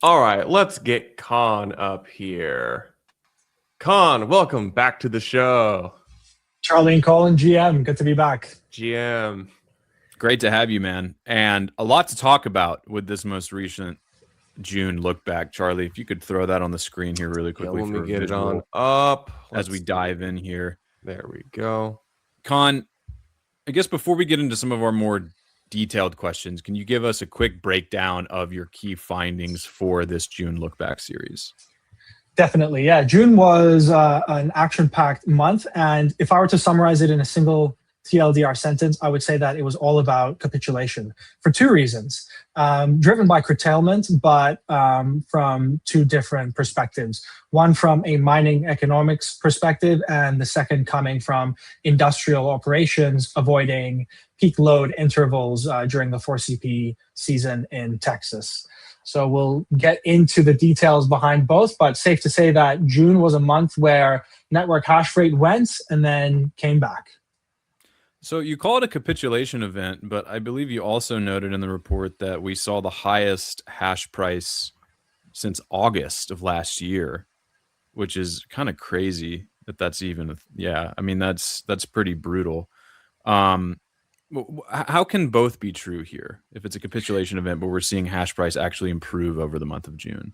All right, let's get Khan up here. Khan, welcome back to the show. Charlie and Colin, GM, good to be back. GM. Great to have you, man. And a lot to talk about with this most recent June look back. Charlie, if you could throw that on the screen here really Yeah, quickly let me for a get it visual on up as we dive in here. There we go. Con, I guess before we get into some of our more detailed questions, can you give us a quick breakdown of your key findings for this June look back series? Definitely, yeah. June was an action-packed month, and if I were to summarize it in a single TLDR sentence, I would say that it was all about capitulation for two reasons. Driven by curtailment, but from two different perspectives. One from a mining economics perspective, and the second coming from industrial operations avoiding peak load intervals during the 4CP season in Texas. So we'll get into the details behind both, but safe to say that June was a month where network hash rate went and then came back. So you call it a capitulation event, but I believe you also noted in the report that we saw the highest hash price since August of last year, which is kind of crazy that's even, yeah, I mean, that's pretty brutal. How can both be true here? If it's a capitulation event, but we're seeing hash price actually improve over the month of June?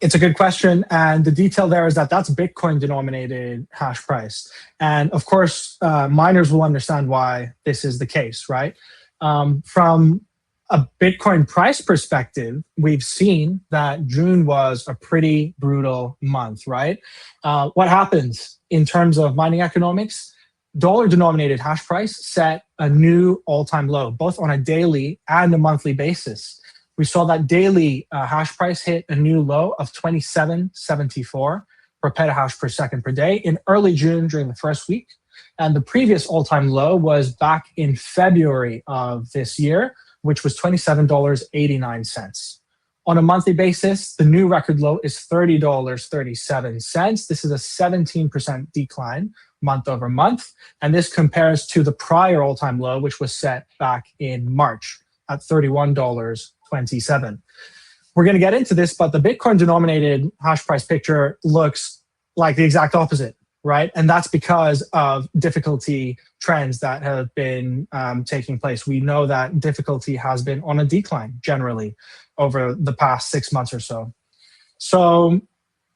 It's a good question. And the detail there is that that's Bitcoin denominated hash price. And of course, miners will understand why this is the case, right? From a Bitcoin price perspective, we've seen that June was a pretty brutal month, right? What happens in terms of mining economics? Dollar denominated hash price set a new all-time low, both on a daily and a monthly basis. We saw that daily hash price hit a new low of 27.74 per petahash per second per day in early June during the first week. And the previous all-time low was back in February of this year, which was $27.89. On a monthly basis, the new record low is $30.37. This is a 17% decline month over month. And this compares to the prior all-time low, which was set back in March at $31.27. We're going to get into this, but the Bitcoin denominated hash price picture looks like the exact opposite, right? And that's because of difficulty trends that have been taking place. We know that difficulty has been on a decline generally over the past 6 months or so. So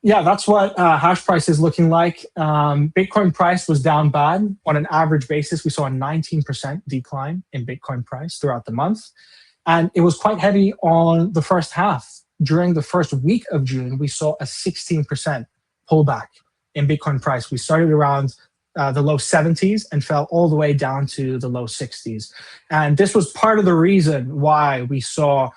yeah, that's what hash price is looking like. Bitcoin price was down bad. On an average basis, we saw a 19% decline in Bitcoin price throughout the month. And it was quite heavy on the first half. During the first week of June, we saw a 16% pullback in Bitcoin price. We started around the low 70s and fell all the way down to the low 60s. And this was part of the reason why we saw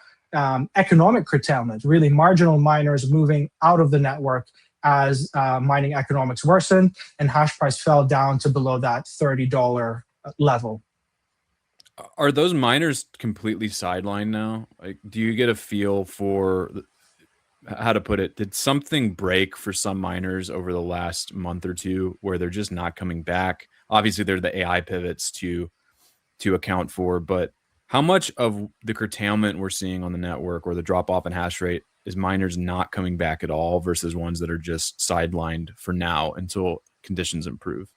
economic curtailment, really marginal miners moving out of the network as mining economics worsened and hash price fell down to below that $30 level. Are those miners completely sidelined now? Like, do you get a feel for how to put it? Did something break for some miners over the last month or two where they're just not coming back? Obviously, there are the AI pivots to account for, but how much of the curtailment we're seeing on the network or the drop off in hash rate is miners not coming back at all versus ones that are just sidelined for now until conditions improve?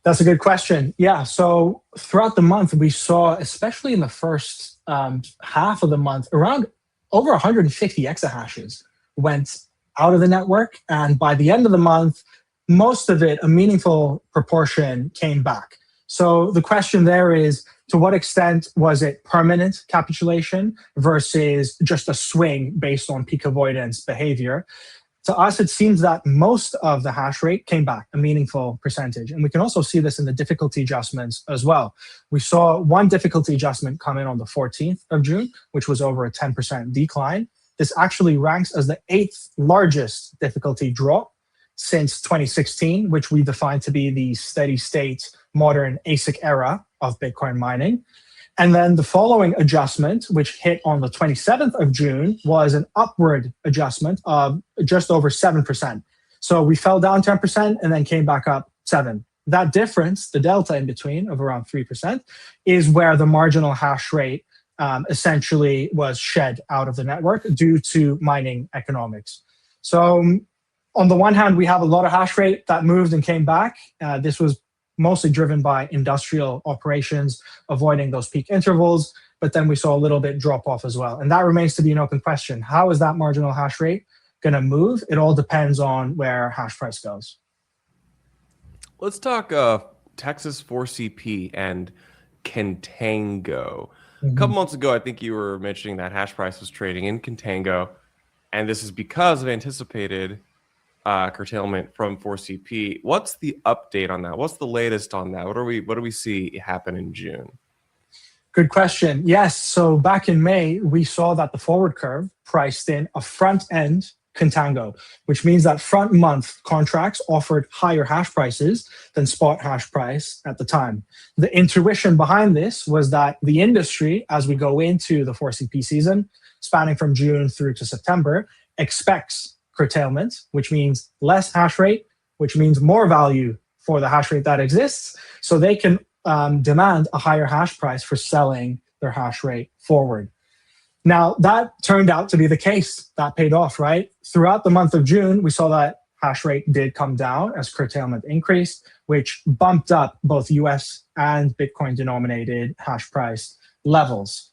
That's a good question. Yeah. So throughout the month, we saw, especially in the first half of the month, around over 150 exahashes went out of the network. And by the end of the month, most of it, a meaningful proportion, came back. So the question there is, to what extent was it permanent capitulation versus just a swing based on peak avoidance behavior? To us, it seems that most of the hash rate came back, a meaningful percentage. And we can also see this in the difficulty adjustments as well. We saw one difficulty adjustment come in on the 14th of June, which was over a 10% decline. This actually ranks as the 8th largest difficulty drop since 2016, which we define to be the steady state modern ASIC era of Bitcoin mining. And then the following adjustment, which hit on the 27th of June, was an upward adjustment of just over 7%. So we fell down 10% and then came back up 7%. That difference, the delta in between of around 3%, is where the marginal hash rate essentially was shed out of the network due to mining economics. So on the one hand, we have a lot of hash rate that moved and came back. This was mostly driven by industrial operations, avoiding those peak intervals. But then we saw a little bit drop off as well. And that remains to be an open question. How is that marginal hash rate going to move? It all depends on where hash price goes. Let's talk Texas 4CP and Contango. A couple months ago, I think you were mentioning that hash price was trading in Contango, and this is because of anticipated curtailment from 4CP. What's the update on that? What's the latest on that? What do we see happen in June? Good question. Yes. So back in May, we saw that the forward curve priced in a front end contango, which means that front month contracts offered higher hash prices than spot hash price at the time. The intuition behind this was that the industry, as we go into the 4CP season, spanning from June through to September, expects curtailment, which means less hash rate, which means more value for the hash rate that exists. So they can demand a higher hash price for selling their hash rate forward. Now, that turned out to be the case. That paid off, right? Throughout the month of June, we saw that hash rate did come down as curtailment increased, which bumped up both US and Bitcoin denominated hash price levels.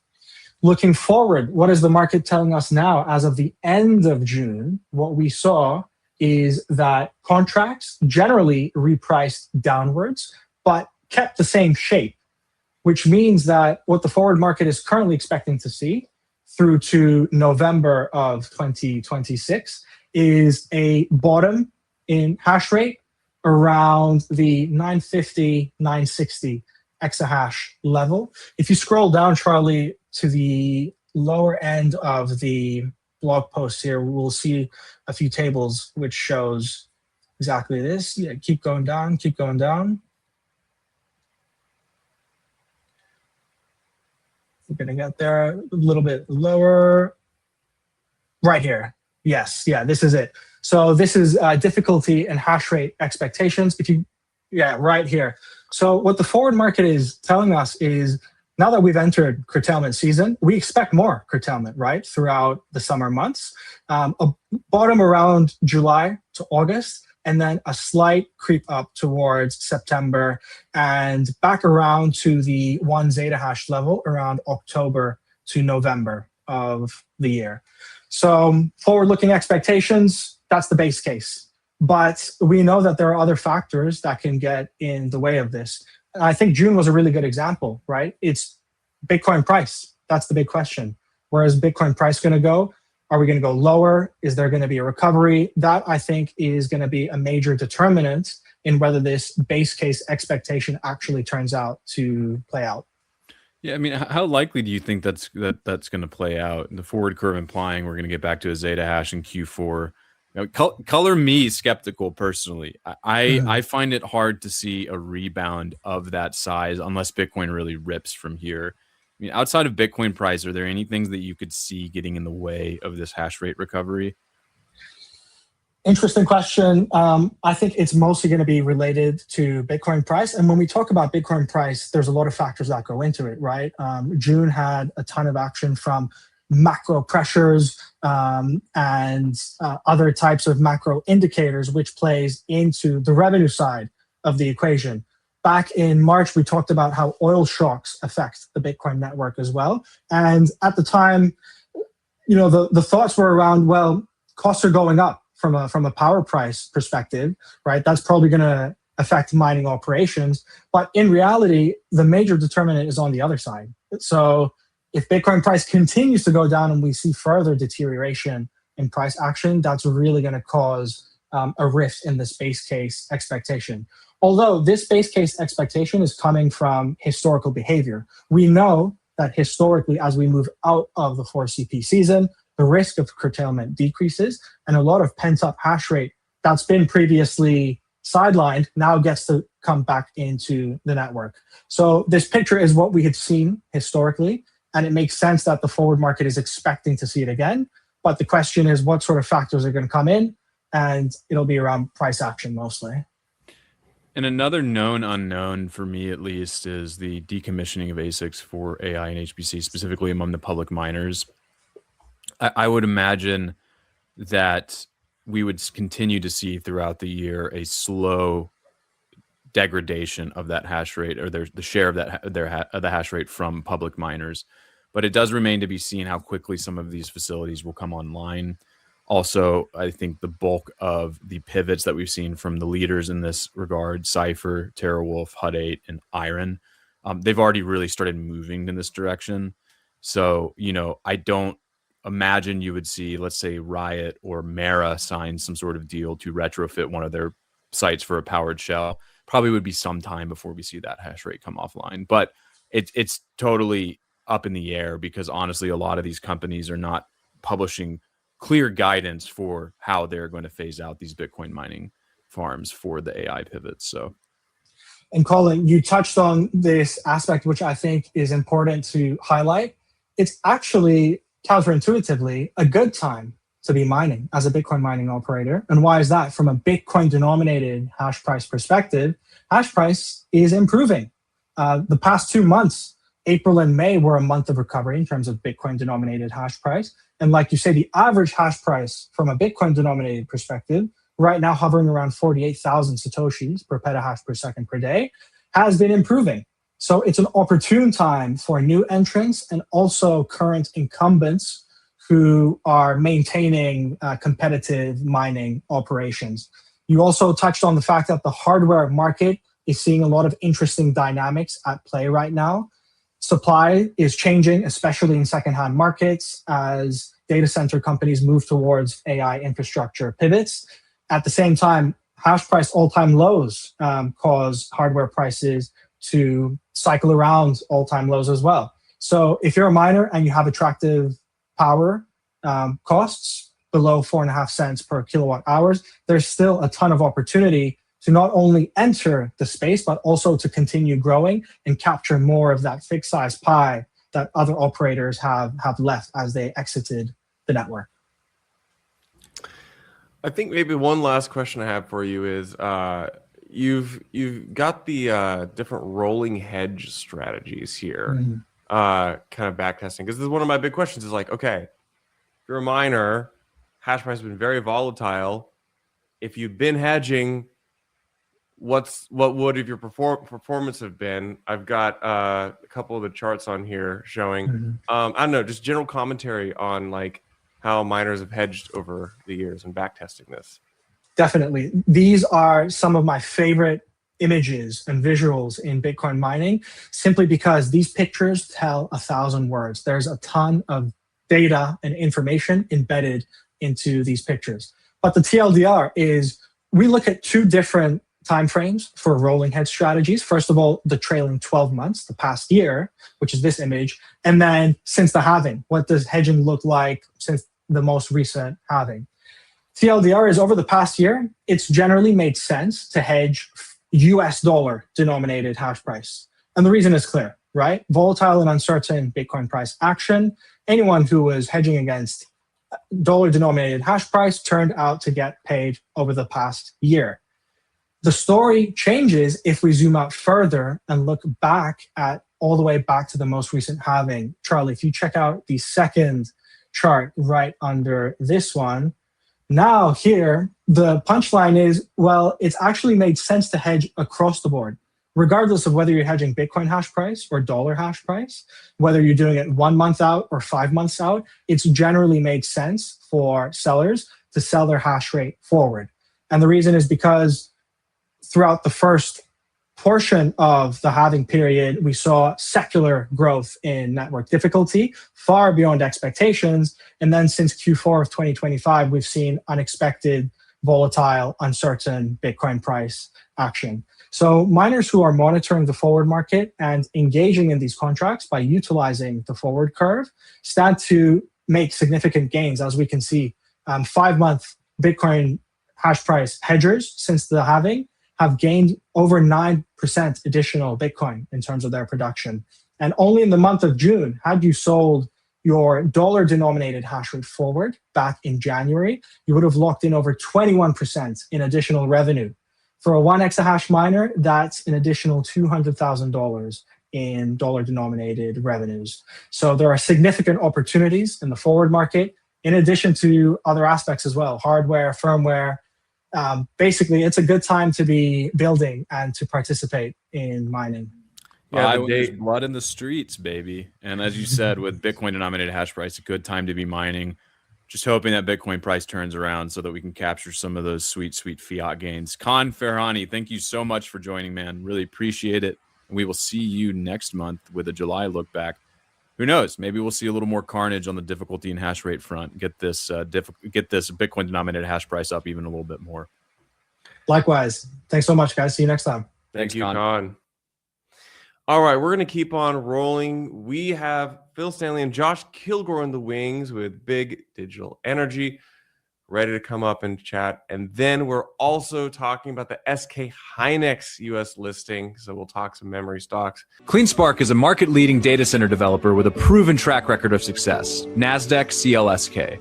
Looking forward, what is the market telling us now? As of the end of June, what we saw is that contracts generally repriced downwards, but kept the same shape, which means that what the forward market is currently expecting to see through to November of 2026 is a bottom in hash rate around the 950, 960 exahash level. If you scroll down, Charlie, to the lower end of the blog post here, we'll see a few tables which shows exactly this. Yeah, keep going down, keep going down. We're going to get there a little bit lower. Right here. Yes. Yeah, this is it. So this is difficulty and hash rate expectations. Right here. So what the forward market is telling us is now that we've entered curtailment season, we expect more curtailment, right, throughout the summer months. A bottom around July to August, and then a slight creep up towards September and back around to the 1 zeta hash level around October to November of the year. So forward-looking expectations, that's the base case. But we know that there are other factors that can get in the way of this. And I think June was a really good example, right? It's Bitcoin price. That's the big question. Where is Bitcoin price going to go? Are we going to go lower? Is there going to be a recovery? That, I think, is going to be a major determinant in whether this base case expectation actually turns out to play out. Yeah, I mean, how likely do you think that's going to play out? The forward curve implying we're going to get back to a zeta hash in Q4. You know, color me skeptical personally. I find it hard to see a rebound of that size unless Bitcoin really rips from here. I mean, outside of Bitcoin price, are there any things that you could see getting in the way of this hash rate recovery? Interesting question. I think it's mostly going to be related to Bitcoin price. And when we talk about Bitcoin price, there's a lot of factors that go into it, right? June had a ton of action from macro pressures and other types of macro indicators, which plays into the revenue side of the equation. Back in March, we talked about how oil shocks affect the Bitcoin network as well. And at the time, the thoughts were around, well, costs are going up from a power price perspective, right? That's probably going to affect mining operations. But in reality, the major determinant is on the other side. So if Bitcoin price continues to go down and we see further deterioration in price action, that's really going to cause a rift in this base case expectation. Although this base case expectation is coming from historical behavior. We know that historically, as we move out of the 4CP season, the risk of curtailment decreases, and a lot of pent-up hash rate that's been previously sidelined now gets to come back into the network. So this picture is what we had seen historically, and it makes sense that the forward market is expecting to see it again. But the question is, what sort of factors are going to come in? And it'll be around price action mostly. And another known unknown for me, at least, is the decommissioning of ASICs for AI and HPC, specifically among the public miners. I would imagine that we would continue to see throughout the year a slow degradation of that hash rate, or the share of the hash rate from public miners. But it does remain to be seen how quickly some of these facilities will come online. Also, I think the bulk of the pivots that we've seen from the leaders in this regard, Cypher, TeraWulf, Hut 8, and Iron, they've already really started moving in this direction. So, I don't imagine you would see, let's say, Riot or Mara sign some sort of deal to retrofit one of their sites for a powered shell. Probably would be some time before we see that hash rate come offline. But it's totally up in the air because honestly, a lot of these companies are not publishing clear guidance for how they're going to phase out these Bitcoin mining farms for the AI pivots. So, and Colin, you touched on this aspect, which I think is important to highlight. It's actually counterintuitively a good time to be mining as a Bitcoin mining operator. And why is that? From a Bitcoin denominated hash price perspective, hash price is improving. The past 2 months, April and May, were a month of recovery in terms of Bitcoin denominated hash price. And like you say, the average hash price from a Bitcoin denominated perspective, right now hovering around 48,000 Satoshis per petahash per second per day, has been improving. So it's an opportune time for new entrants and also current incumbents who are maintaining competitive mining operations. You also touched on the fact that the hardware market is seeing a lot of interesting dynamics at play right now. Supply is changing, especially in secondhand markets, as data center companies move towards AI infrastructure pivots. At the same time, hash price all-time lows cause hardware prices to cycle around all-time lows as well. So if you're a miner and you have attractive power costs below 4.5 cents per kilowatt hours, there's still a ton of opportunity to not only enter the space, but also to continue growing and capture more of that fixed size pie that other operators have left as they exited the network. I think maybe one last question I have for you is you've got the different rolling hedge strategies here, kind of backtesting, because this is one of my big questions is like, okay, if you're a miner, hash price has been very volatile. If you've been hedging, what would your performance have been? I've got a couple of the charts on here showing, I don't know, just general commentary on like how miners have hedged over the years and backtesting this. Definitely. These are some of my favorite images and visuals in Bitcoin mining, simply because these pictures tell 1,000 words. There's a ton of data and information embedded into these pictures. But the TLDR is we look at 2 different timeframes for rolling hedge strategies. First of all, the trailing 12 months, the past year, which is this image. And then since the halving, what does hedging look like since the most recent halving? TLDR is over the past year, it's generally made sense to hedge US dollar denominated hash price. And the reason is clear, right? Volatile and uncertain Bitcoin price action. Anyone who was hedging against dollar denominated hash price turned out to get paid over the past year. The story changes if we zoom out further and look back at all the way back to the most recent halving. Charlie, if you check out the second chart right under this one, now here, the punchline is, well, it's actually made sense to hedge across the board, regardless of whether you're hedging Bitcoin hash price or dollar hash price, whether you're doing it 1 month out or 5 months out, it's generally made sense for sellers to sell their hash rate forward. And the reason is because throughout the first portion of the halving period, we saw secular growth in network difficulty, far beyond expectations. And then since Q4 of 2025, we've seen unexpected, volatile, uncertain Bitcoin price action. So miners who are monitoring the forward market and engaging in these contracts by utilizing the forward curve stand to make significant gains, as we can see. 5-month Bitcoin hash price hedgers since the halving have gained over 9% additional Bitcoin in terms of their production. And only in the month of June, had you sold your dollar-denominated hash rate forward back in January, you would have locked in over 21% in additional revenue. For a 1 exahash miner, that's an additional $200,000 in dollar-denominated revenues. So there are significant opportunities in the forward market, in addition to other aspects as well, hardware, firmware. Basically, it's a good time to be building and to participate in mining. Yeah, there's blood in the streets, baby. And as you said, with Bitcoin denominated hash price, a good time to be mining. Just hoping that Bitcoin price turns around so that we can capture some of those sweet, sweet fiat gains. Khan Farhani, thank you so much for joining, man. Really appreciate it. And we will see you next month with a July look back. Who knows? Maybe we'll see a little more carnage on the difficulty and hash rate front. Get this Bitcoin denominated hash price up even a little bit more. Likewise. Thanks so much, guys. See you next time. Thank you, Khan. All right, we're going to keep on rolling. We have Phil Stanley and Josh Kilgore in the wings with Big Digital Energy ready to come up and chat. And then we're also talking about the SK Hynix US listing. So we'll talk some memory stocks. CleanSpark is a market-leading data center developer with a proven track record of success. NASDAQ CLSK.